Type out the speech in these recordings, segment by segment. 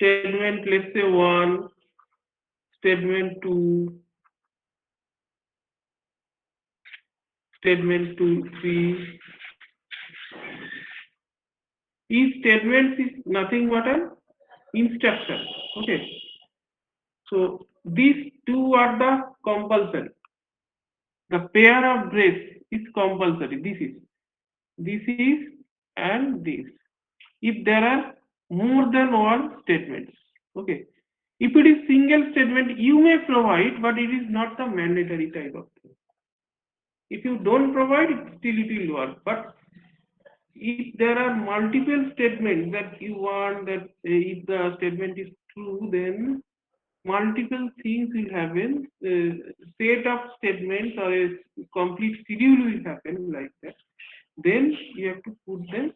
statement, let's say 1, statement 2, statement 2, 3. Each statement is nothing but an instruction. Okay. So these two are the compulsory. The pair of brace is compulsory. This is and this. If there are more than one statements. Okay. If it is single statement, you may provide, but it is not the mandatory type of thing. If you don't provide, still it will work. But if there are multiple statements that you want, that if the statement is true, then multiple things will happen. Set of statements or a complete schedule will happen like that. Then you have to put them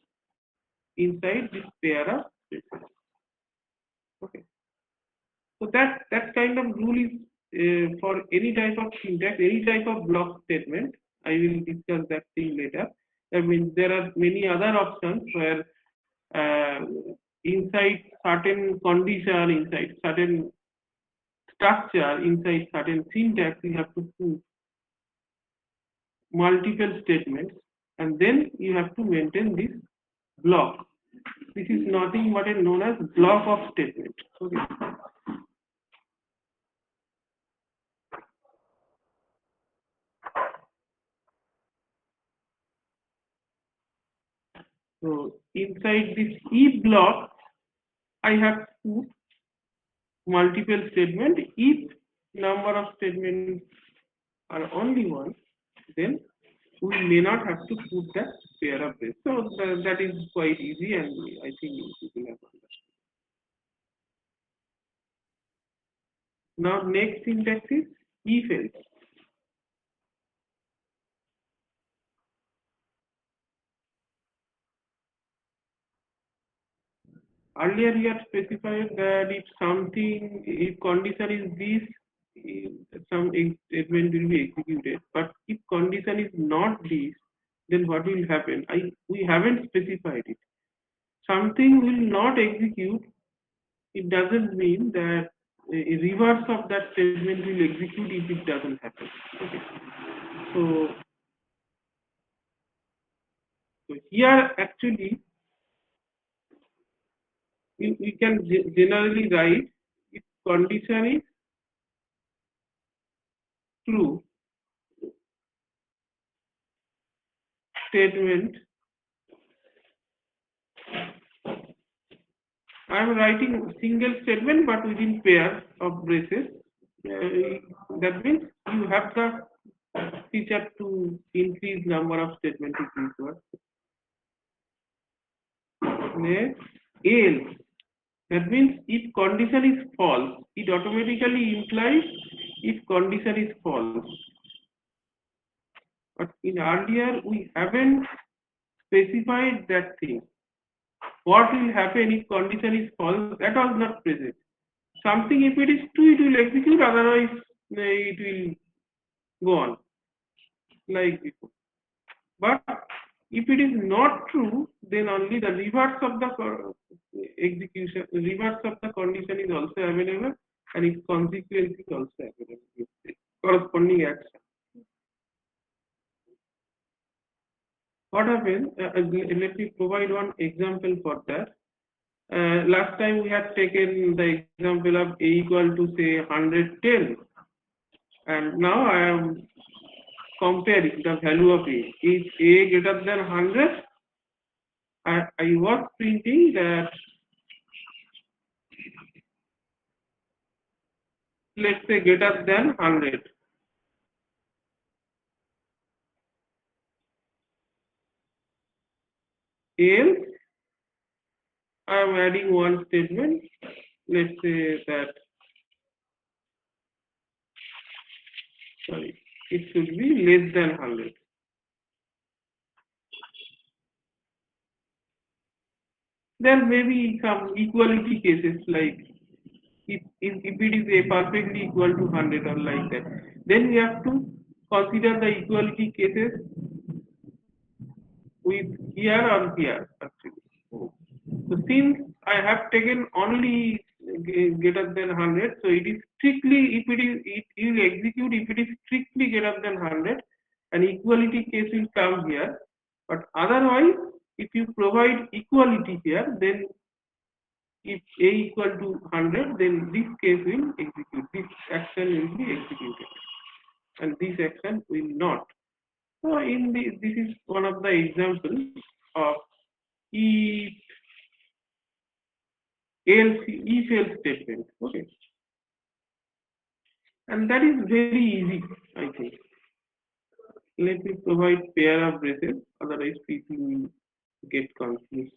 inside this pair of statements. Okay. So that kind of rule is for any type of syntax, any type of block statement. I will discuss that thing later. I mean, there are many other options where uh, inside certain condition, inside certain structure, inside certain syntax, you have to put multiple statements, and then you have to maintain this block. This is nothing but a known as block of statement. Okay. So inside this if block, I have put multiple statement. If number of statements are only one, then we may not have to put that pair of brace. So that is quite easy, and I think people have understood. Now next syntax is if else. Earlier we had specified that if something, if condition is this, some statement will be executed. But if condition is not this, then what will happen? We haven't specified it. Something will not execute. It doesn't mean that a reverse of that statement will execute if it doesn't happen. Okay. So, so here actually we can generally write if condition is true, statement. I am writing single statement but within pair of braces. That means you have the feature to increase number of statements if this word. Next, else. That means if condition is false, it automatically implies if condition is false. But in earlier we haven't specified that thing. What will happen if condition is false? That was not present. Something if it is true, it will execute. Otherwise, it will go on like before. But if it is not true, then only the reverse of the execution, reverse of the condition is also available, and its consequence is also available with the corresponding action. What happens? Let me provide one example for that. Last time we had taken the example of a equal to say 110, and now I am comparing the value of a. Is a greater than 100? I was printing that, let's say, greater than 100. Else, I am adding one statement. Let's say that, sorry, it should be less than 100. There may be some equality cases like if it is a perfectly equal to 100 or like that, then we have to consider the equality cases with here or here actually. So since I have taken only greater than 100. So it is strictly, if it will execute if it is strictly greater than 100, and equality case will come here. But otherwise, if you provide equality here, then if a equal to 100, then this case will execute. This action will be executed, and this action will not. So this is one of the examples of if else if else statement. Okay, and that is very easy, I think. Let me provide pair of braces, otherwise people will get confused.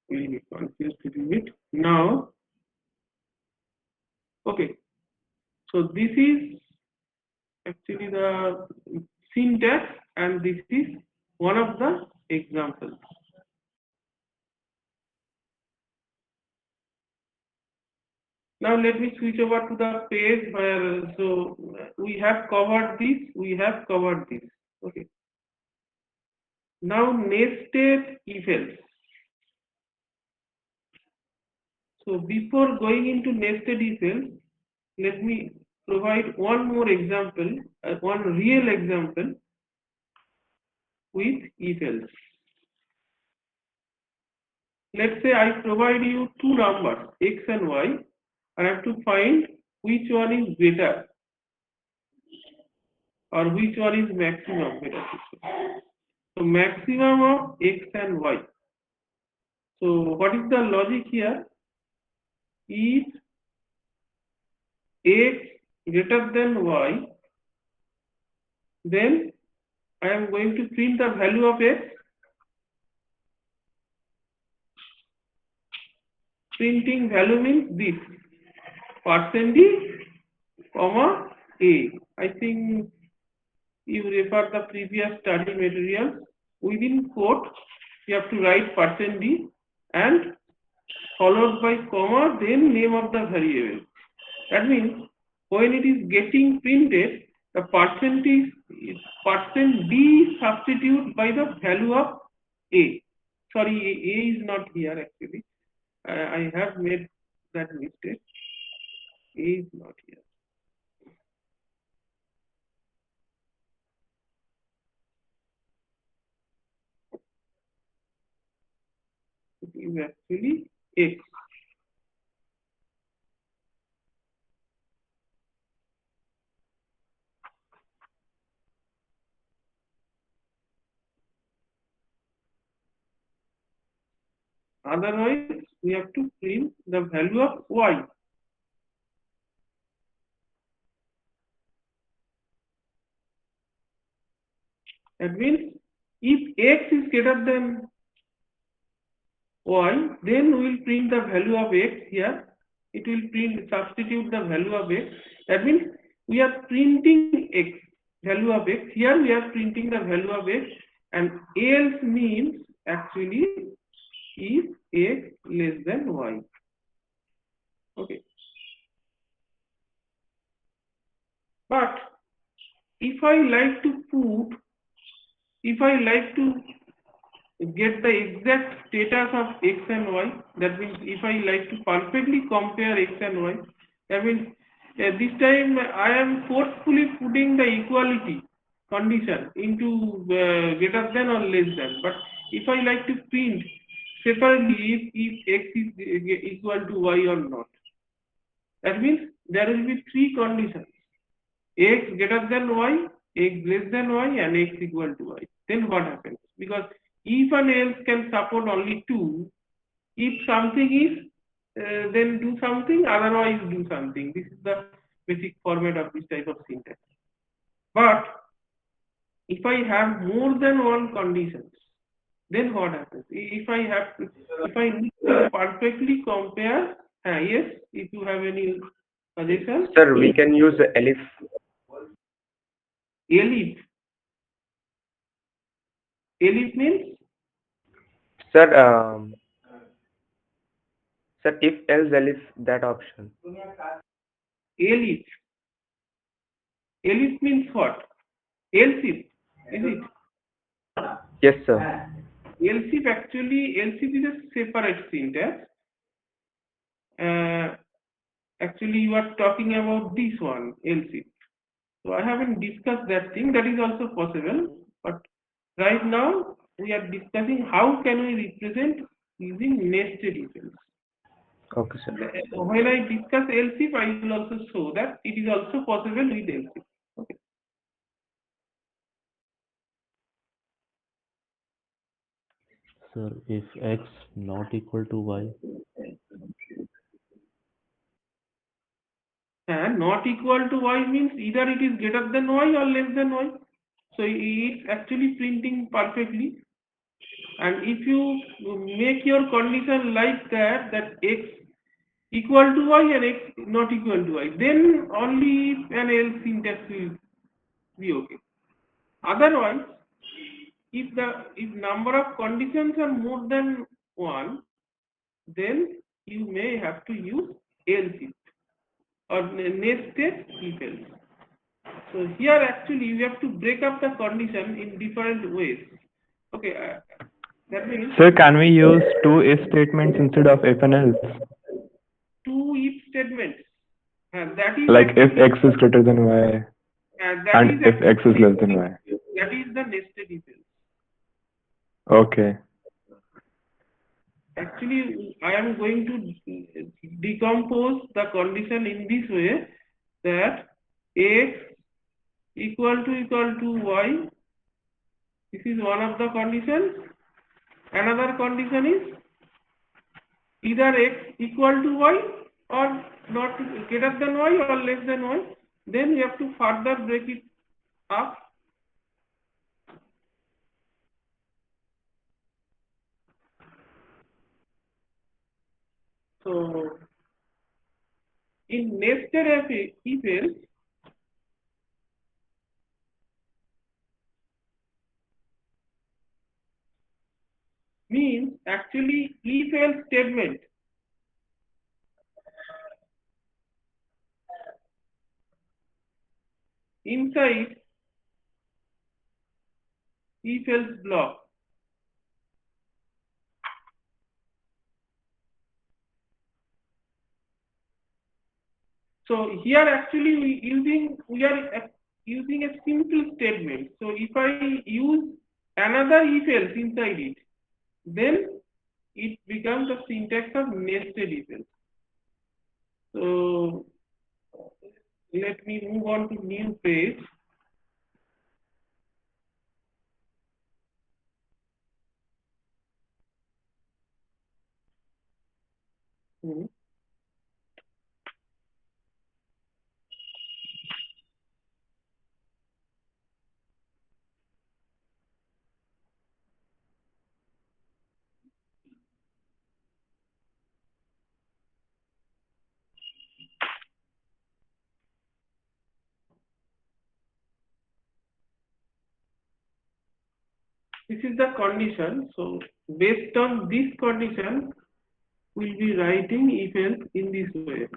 Will be confused a little bit. Now, okay, so this is actually the syntax, and this is one of the examples. Now let me switch over to the page where, so we have covered this. Okay. Now nested if else. So before going into nested if else, let me provide one more example, one real example with if else. Let's say I provide you two numbers, x and y, and I have to find which one is greater or which one is maximum, better to say. So maximum of x and y. So what is the logic here? If x greater than y, then I am going to print the value of x. Printing value means this %d, comma a. I think you refer the previous study material. Within quote, you have to write %d and followed by comma, then name of the variable. That means when it is getting printed, the %d is substituted by the value of a. Sorry, a is not here actually. I have made that mistake. A is not here. It is actually x. Otherwise, we have to print the value of y. That means if x is greater than y, then we will print the value of x here. It will substitute the value of x. That means we are printing x, value of x. Here we are printing the value of x, and else means actually if x less than y. Okay. But if I like to get the exact status of x and y, that means if I like to perfectly compare x and y, that means this time I am forcefully putting the equality condition into greater than or less than. But if I like to print separately if x is equal to y or not, that means there will be three conditions: x greater than y, x less than y, and x equal to y. Then what happens? Because if and else can support only two. If something is, then do something, otherwise do something. This is the basic format of this type of syntax. But if I have more than one conditions, then what happens? If I need to perfectly compare, yes, if you have any suggestions. Sir, we can use elif. Elif. Elif means? Sir, sir, if else elif, that option. Elif. Elif means what? Else if, is it? Yes, sir. Else if actually, else if is a separate syntax. Actually, you are talking about this one, else if. So I haven't discussed that thing. That is also possible. But right now, we are discussing how can we represent using nested if else. Okay, sir. When I discuss else if, I will also show that it is also possible with else if. Okay. Sir, if x not equal to y, And not equal to y means either it is greater than y or less than y. So it's actually printing perfectly. And if you make your condition like that, that x equal to y and x not equal to y, then only an else syntax will be okay. Otherwise, if number of conditions are more than one, then you may have to use else if or nested if else. So here actually you have to break up the condition in different ways. Okay, that means Sir, can we use two if statements instead of if and else? two if statements. And that is Like if actually, x is greater than y that and is if x is actually less than y. that is the nested if else. Okay. Actually, I am going to decompose the condition in this way that x equal to y. This is one of the conditions. Another condition is either x equal to y or not greater than y or less than y. Then we have to further break it up. So in nested if else, means actually if else statement inside if else block. So here actually we are using a simple statement. So if I use another if else inside it, then it becomes the syntax of nested if else. So let me move on to new page. Hmm. This is the condition. So based on this condition, we'll be writing if else in this way.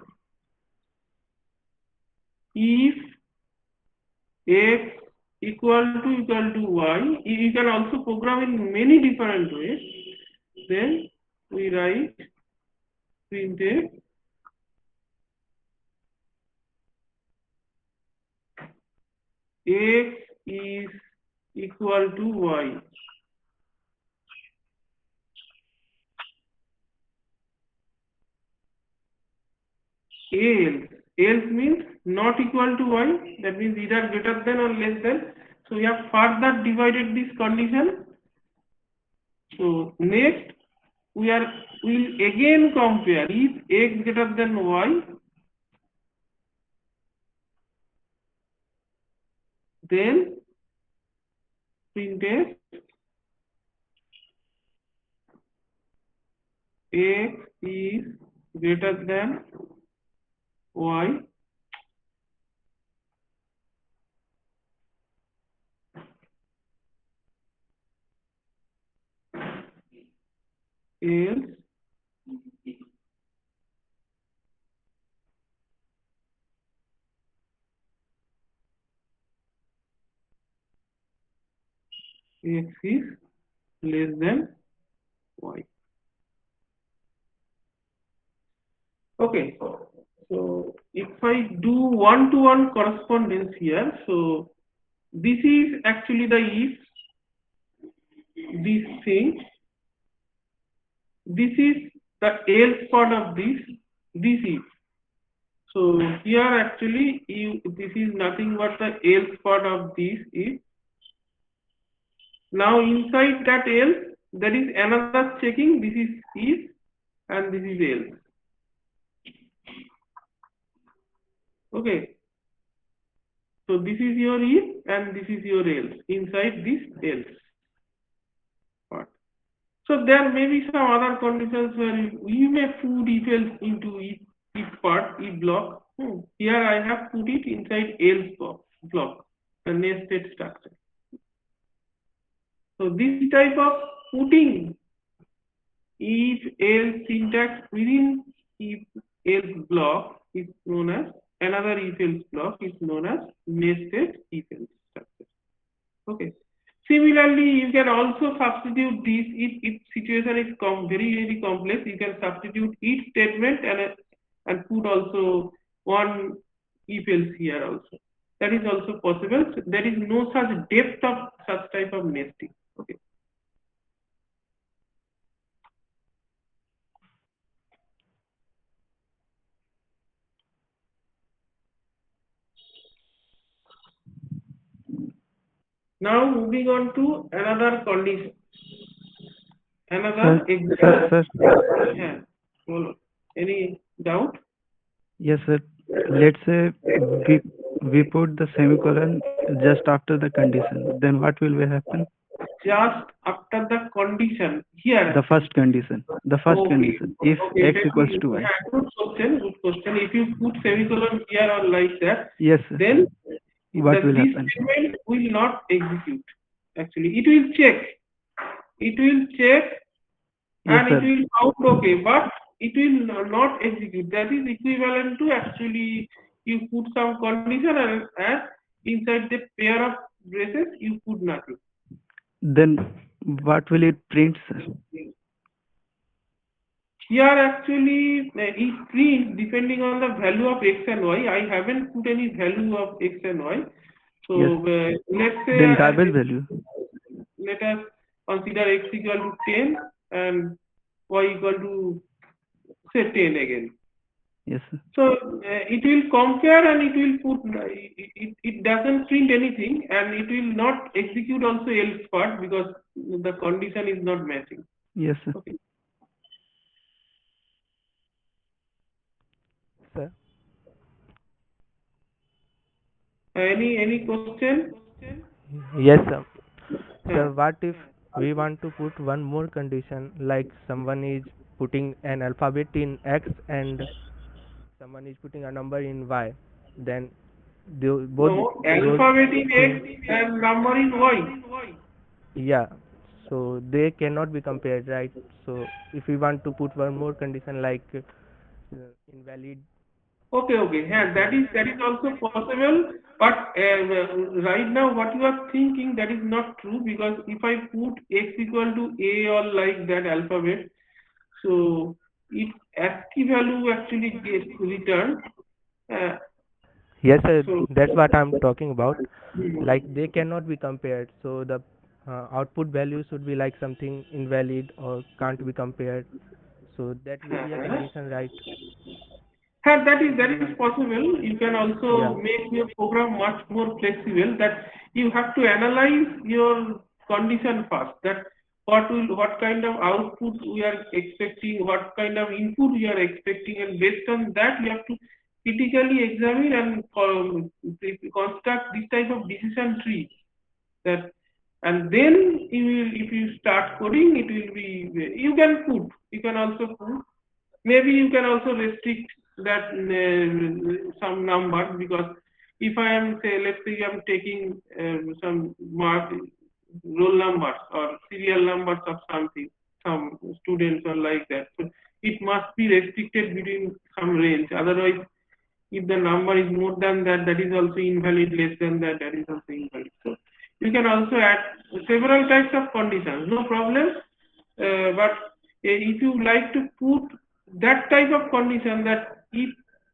If x equal to y, you can also program in many different ways. Then we write printf x is equal to y. Else means not equal to y, that means either greater than or less than. So we have further divided this condition. So next we'll again compare if x greater than y, then printf x is greater than y else x is less than y. Okay, so if I do one-to-one correspondence here, so this is actually the if, this thing, this is the else part of this if. So here actually this is nothing but the else part of this if. Now inside that else there is another checking, this is if and this is else. Okay. So this is your if and this is your else inside this else part. So there may be some other conditions where you may put if else into if part, if block. Here I have put it inside else block, the nested structure. So this type of putting if else syntax within if else block is known as another if else block is known as nested if else structure. Okay. Similarly, you can also substitute this if situation is very complex. You can substitute if statement and put also one if else here also. That is also possible. There is no such depth of such type of nesting. Okay. Now moving on to another condition. Another example. Sir. Yeah. Hold on. Any doubt? Yes, sir. Let's say we put the semicolon just after the condition. Then what will be happen? Just after the condition here. The first condition. The first Okay. condition. If Okay, x equals to y. yeah, good question. Good question. If you put semicolon here or like that, Yes, sir. then What will this happen? statement will not execute. Actually, it will check. It will check and Yes, sir. it will count okay, but it will not execute. That is equivalent to actually you put some condition and inside the pair of braces you put nothing. Then what will it print, sir? Here actually it prints depending on the value of x and y. I haven't put any value of x and y. So Yes. let's say Then garbage value. let us consider x equal to 10 and y equal to say 10 again. Yes, sir. So it will compare and it will put it doesn't print anything and it will not execute also else part because the condition is not matching. Yes, sir. Okay. Sir, Any question? yes, sir. Sir, what if we want to put one more condition, like someone is putting an alphabet in X and someone is putting a number in Y, then both No, those alphabet in things, X and number in Y. yeah, so they cannot be compared, right? So if we want to put one more condition like invalid. Okay. Yeah, that is also possible. But right now, what you are thinking that is not true because if I put x equal to a or like that alphabet, so its ASCII value actually gets returned. Yes, sir, So that's what I'm talking about. Like they cannot be compared, so the output value should be like something invalid or can't be compared. So that will be a condition, right? and that is possible. You can also Yeah. make your program much more flexible. That you have to analyze your condition first. That what kind of output we are expecting, what kind of input we are expecting, and based on that you have to critically examine and construct this type of decision tree. That and then you will, if you start coding, it will be you can also put. Maybe you can also restrict that some number because if I am say let's say I am taking some roll numbers or serial numbers of something, some students or like that, so it must be restricted between some range. Otherwise, if the number is more than that, that is also invalid. Less than that, that is also invalid. So You can also add several types of conditions, no problem. But if you like to put that type of condition, that if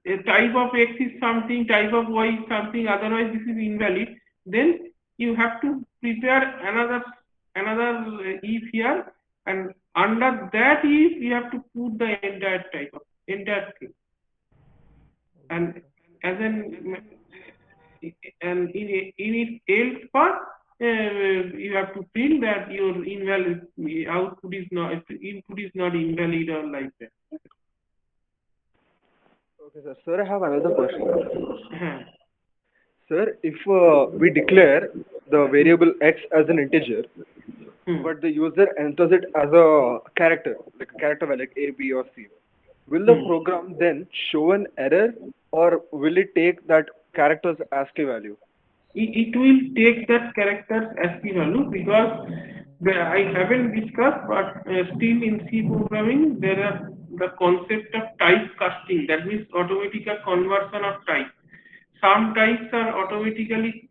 a type of x is something, type of y is something, otherwise this is invalid, then you have to prepare another if here, and under that if you have to put the entire thing. And as an and in its else part, you have to print that your invalid output is not, input is not invalid or like that. Okay, sir. Sir, I have another question. Uh-huh. Sir, if we declare the variable x as an integer, but the user enters it as a character, like a character value like A, B, or C, will the program then show an error, or will it take that character's ASCII value? It will take that character's ASCII value, because I haven't discussed, but still in C programming there are the concept of type casting, that means automatic conversion of type. Some types are automatically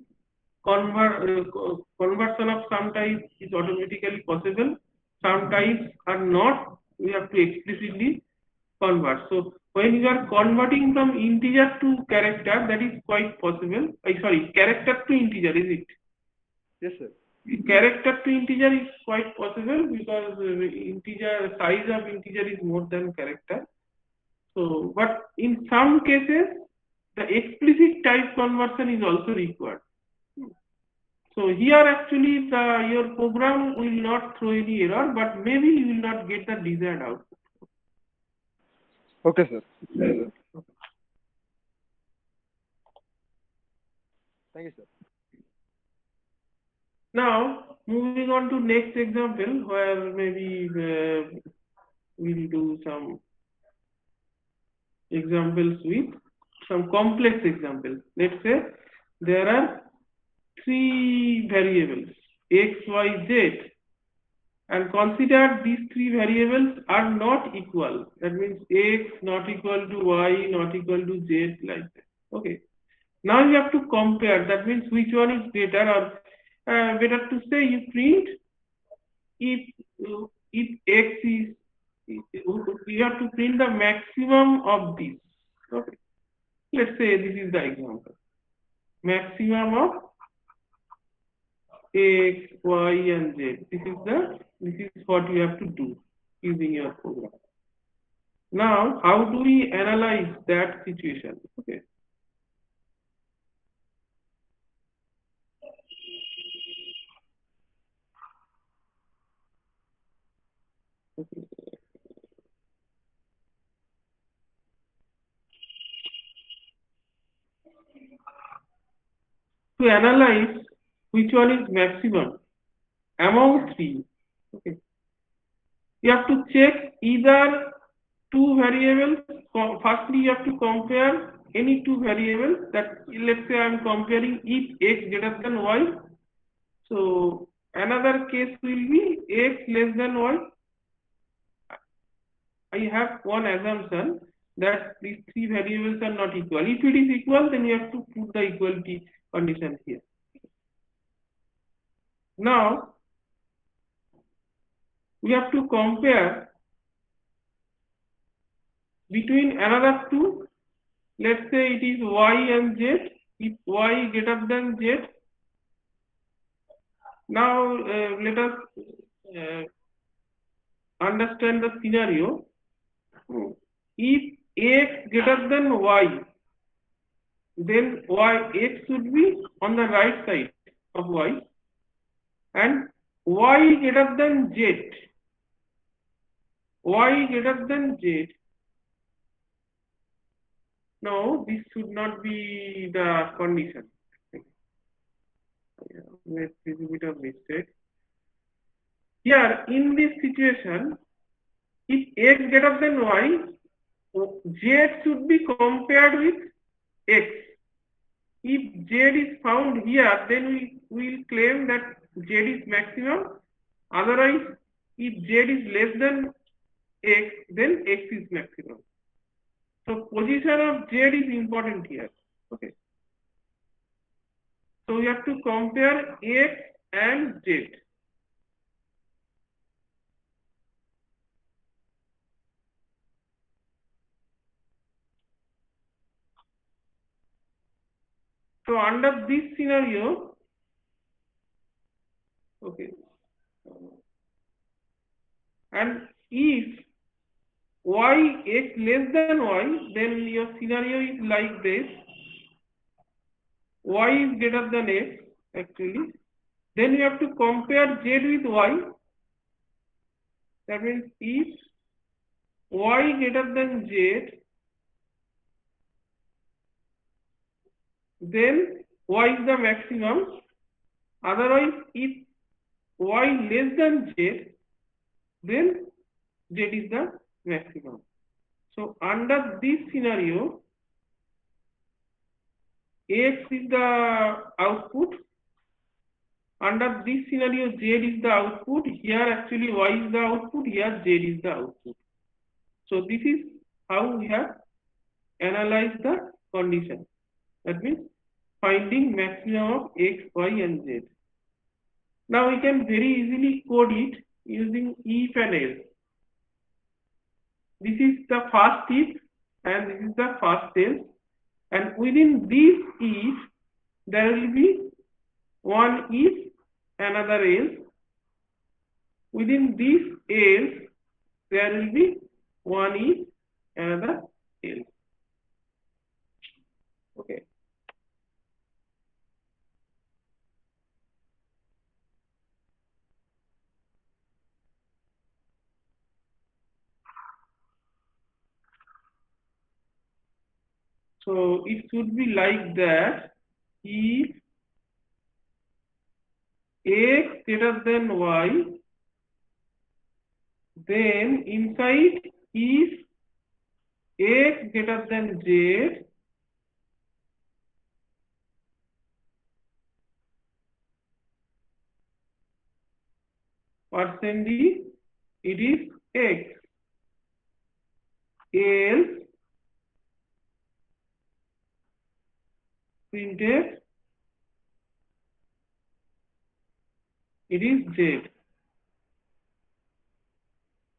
conversion of some types is automatically possible. Some types are not. We have to explicitly convert. So when you are converting from integer to character, that is quite possible. Sorry, character to integer, is it? Yes, sir. Character to integer is quite possible, because integer size of integer is more than character. So, but in some cases, the explicit type conversion is also required. So here actually your program will not throw any error, but maybe you will not get the desired output. Okay, sir. Thank you, sir. Now, moving on to next example, where maybe we'll do some examples with some complex examples. Let's say there are three variables, x, y, z, and consider these three variables are not equal. That means x not equal to y, not equal to z, like that. Okay. Now you have to compare. That means which one is better, or better to say you print if x is, you have to print the maximum of these. Okay. Let's say this is the example. Maximum of x, y, and z. This is what you have to do using your program. Now, how do we analyze that situation? Okay. To analyze which one is maximum among three, okay, you have to check either two variables. Firstly, you have to compare any two variables. That, let's say I am comparing if x greater than y. So another case will be x less than y. I have one assumption that these three variables are not equal. If it is equal, then you have to put the equality condition here. Now, we have to compare between another two. Let's say it is y and z. If y greater than z, now let us understand the scenario. If x greater than y, then x should be on the right side of y, and y greater than z. Y greater than z. No, this should not be the condition. Let's see a bit of mistake. Here, in this situation, if x greater than y, z should be compared with x. If z is found here, then we will claim that z is maximum. Otherwise, if z is less than x, then x is maximum. So position of z is important here. Okay. So we have to compare X and Z. So under this scenario, okay, and if y x less than y, then your scenario is like this: y is greater than x actually. Then you have to compare z with y. That means if y greater than z, then y is the maximum. Otherwise, if y less than z, then z is the maximum. So under this scenario, x is the output. Under this scenario, z is the output. Here actually y is the output. Here z is the output. So this is how we have analyzed the condition. That means finding maximum of x, y, and z. Now we can very easily code it using if and else. This is the first if and this is the first else. And within this if, there will be one if, another else. Within this else, there will be one if, another else. Okay. So it should be like that: if x greater than y, then inside if x greater than z, percent d, it is x. Else printf, it is z.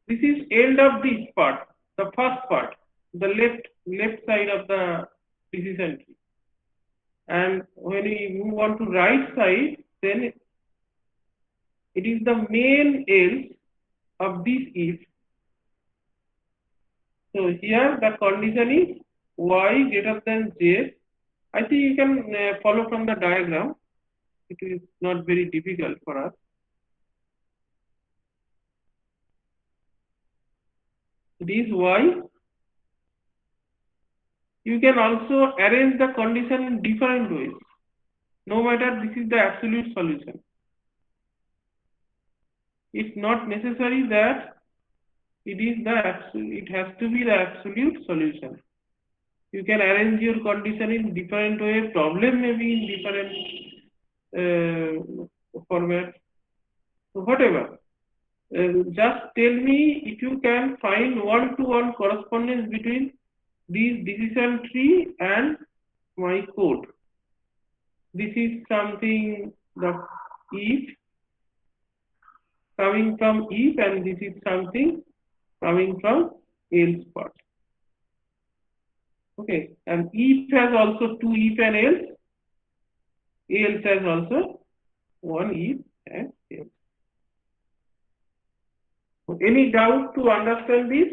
This is end of this part, the first part, the left side of the decision tree. And when we move on to right side, then it is the main else of this if. So here the condition is y greater than z. I think you can follow from the diagram. It is not very difficult for us. It is y. You can also arrange the condition in different ways. No matter this is the absolute solution. It's not necessary that it has to be the absolute solution. You can arrange your condition in different way. Problem may be in different format. So whatever. Just tell me if you can find one-to-one correspondence between this decision tree and my code. This is something the if coming from if, and this is something coming from else part. Okay, and if has also two if and else has also one if and else. So any doubt to understand this?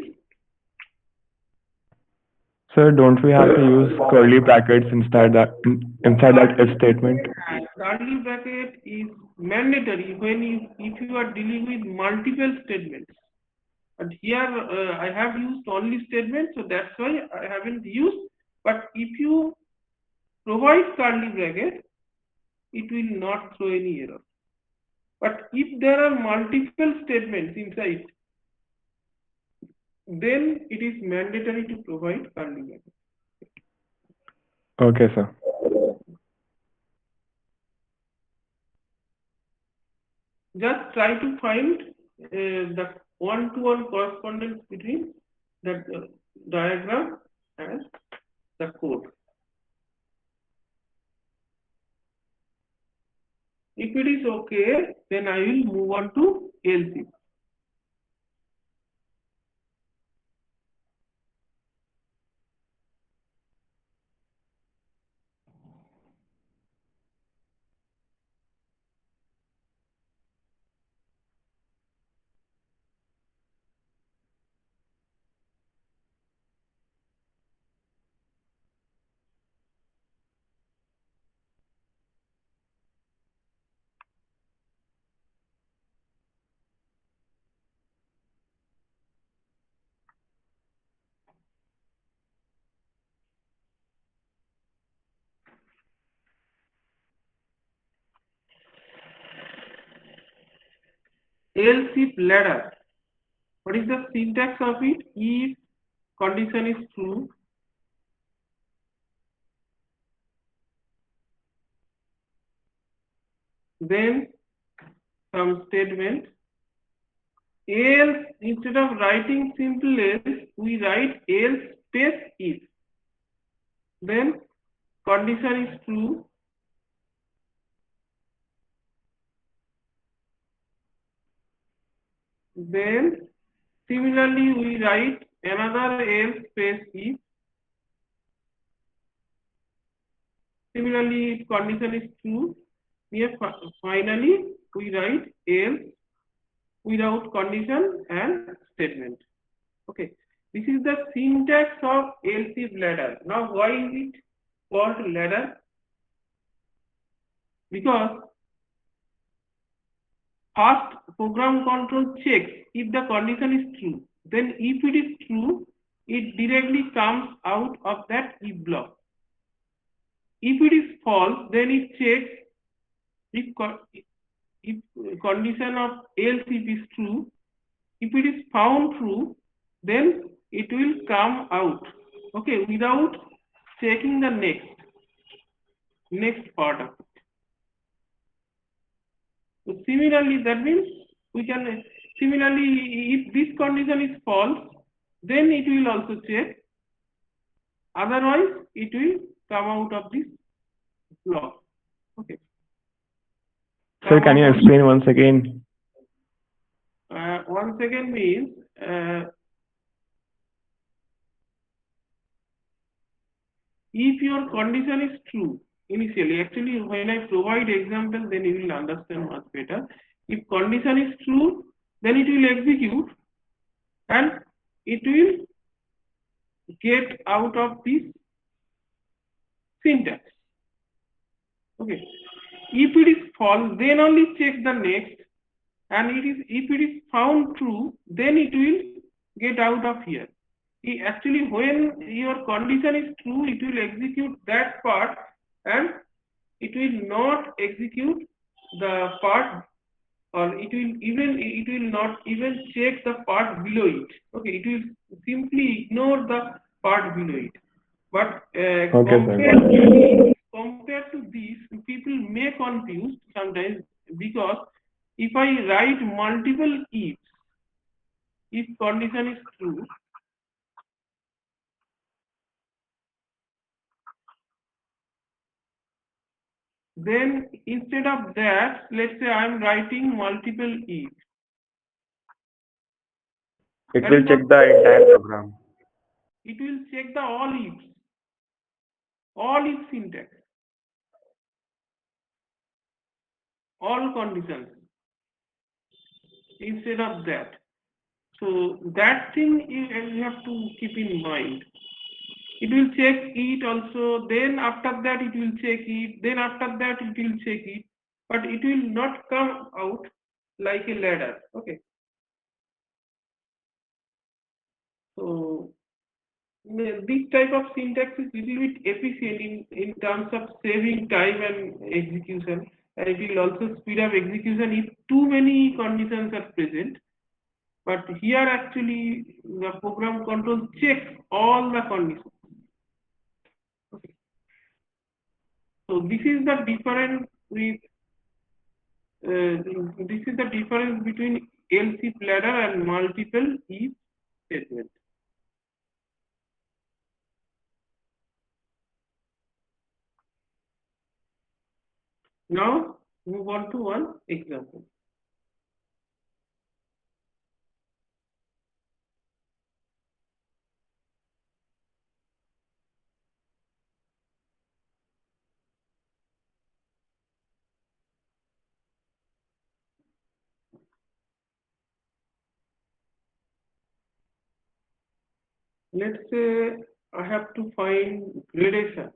Sir, don't we have to use curly brackets inside that if statement? Curly bracket is mandatory if you are dealing with multiple statements. And here I have used only statements, so that's why I haven't used. But if you provide curly bracket, it will not throw any error. But if there are multiple statements inside, then it is mandatory to provide curly bracket. Okay, sir. Just try to find the one-to-one correspondence between the diagram and the code. it is okay, then I will move on to else if. Else if ladder. What is the syntax of it? If condition is true, then some statement. Else, instead of writing simple else, we write else space if. Then condition is true. Then similarly we write another else space if. Similarly, if condition is true, here finally we write else without condition and statement. Okay, this is the syntax of else if ladder. Now, why is it called ladder? Because first program control checks if the condition is true. Then, if it is true, it directly comes out of that if block. If it is false, then it checks if condition of else if is true. If it is found true, then it will come out. Okay, without checking the next part of it. So similarly, that means we can similarly, if this condition is false, then it will also check. Otherwise, it will come out of this block. Okay. Sir, can you explain once again? Once again means if your condition is true initially, actually when I provide example, then you will understand much better. If condition is true, then it will execute and it will get out of this syntax. Okay. If it is false, then only check the next, and if it is found true, then it will get out of here. Actually, when your condition is true, it will execute that part and it will not execute the part, or it will not even check the part below it. Okay, it will simply ignore the part below it. But compared to this, people may confuse sometimes, because if I write multiple ifs, if condition is true, then instead of that, let's say I'm writing multiple ifs. It will check the entire program. It will check the all if syntax, all conditions instead of that. So that thing you have to keep in mind. It will check it also, then after that it will check it, then after that it will check it, but it will not come out like a ladder. Okay. So this type of syntax is little bit efficient in terms of saving time and execution, and it will also speed up execution if too many conditions are present. But here actually the program control checks all the conditions. Okay. So this is the difference with this is the difference between else if ladder and multiple if statement. Now Move on to one example. Let's say I have to find gradation.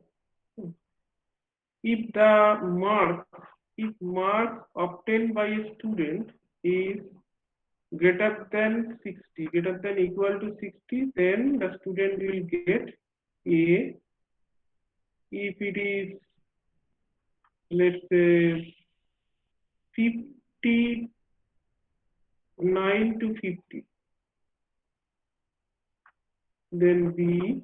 If the marks obtained by a student is greater than 60, greater than equal to 60, then the student will get A. If it is, let's say, 59 to 50, then B.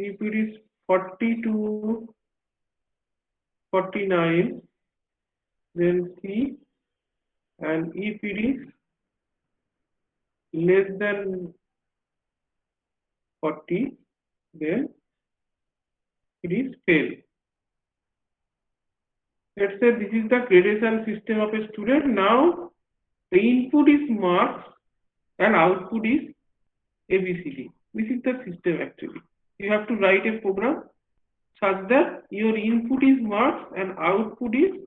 If it is 40 to 49, then C. And if it is less than 40, then it is fail. Let's say this is the gradation system of a student. Now the input is marks and output is ABCD. This is the system actually. You have to write a program such that your input is marks and output is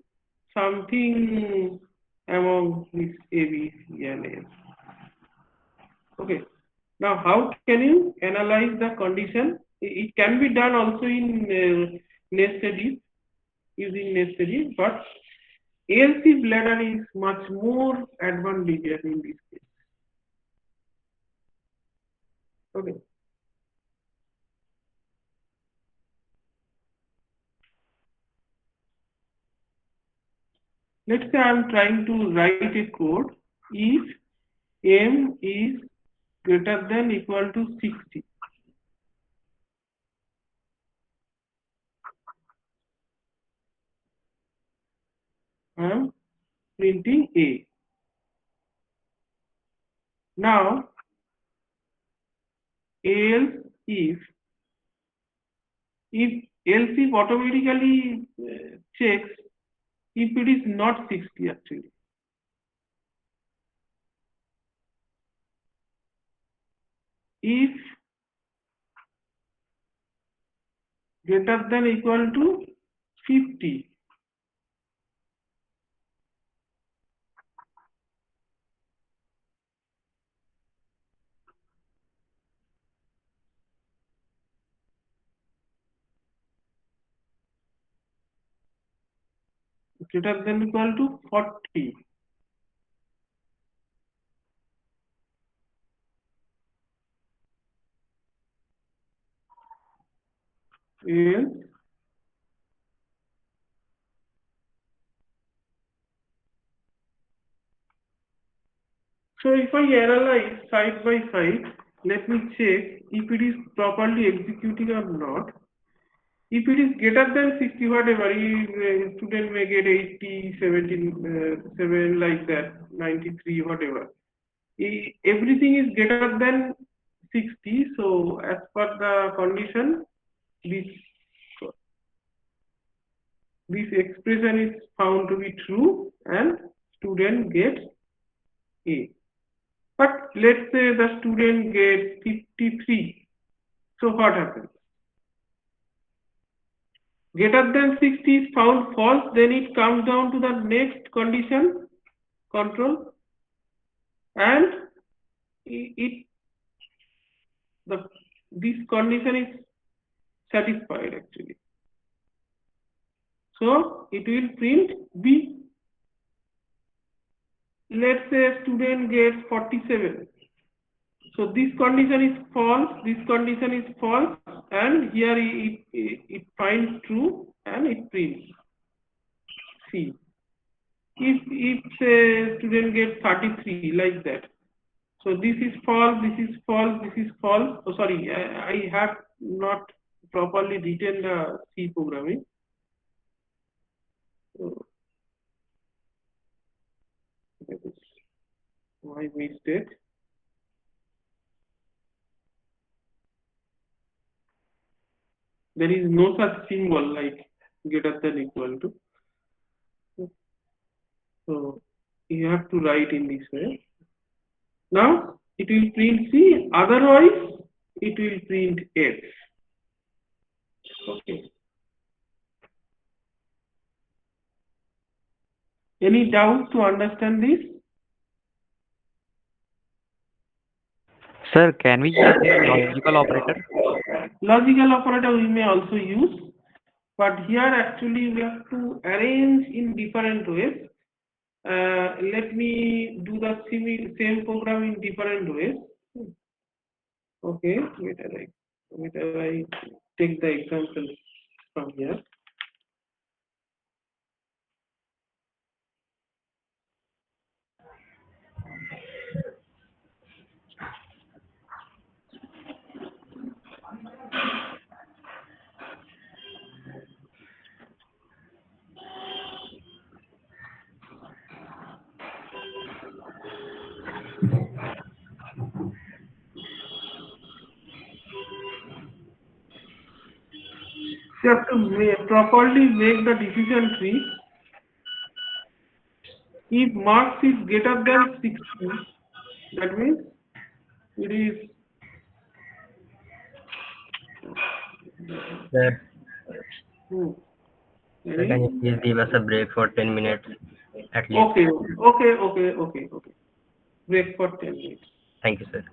something among this A, B, C, and S. Okay. Now, how can you analyze the condition? It can be done also in nested if, using nested if, but ALC bladder is much more advantageous in this case. Okay. Let's say I'm trying to write a code if M is greater than equal to 60. I'm printing A. Now, else if else if automatically checks if it is not 60 actually. If greater than equal to 50, greater than equal to 40, else so if I analyze side by side, let me check if it is properly executing or not. If it is greater than 60, whatever, student may get 80, 7 like that, 93, whatever. Everything is greater than 60, so as per the condition, this expression is found to be true and student gets A. But let's say the student gets 53. So what happens? Greater than 60 is found false, then it comes down to the next condition, control, and this condition is satisfied actually. So it will print B. Let's say student gets 47. So this condition is false, this condition is false, and here it finds true and it prints C. If say student gets 33 like that, so this is false, this is false, this is false. Oh, sorry, I have not properly written the C programming. So that is my mistake. There is no such symbol like greater than equal to. So you have to write in this way. Now it will print C, otherwise it will print X. Okay. Any doubt to understand this? Sir, can we use a logical operator? Logical operator we may also use, but here actually we have to arrange in different ways. Let me do the same program in different ways. Okay, wait till I take the example from here. You have to properly make the decision tree. If marks is greater than 60, that means it is Sir, hmm, sir, can you please give us a break for 10 minutes at least? okay. Break for 10 minutes. Thank you, sir.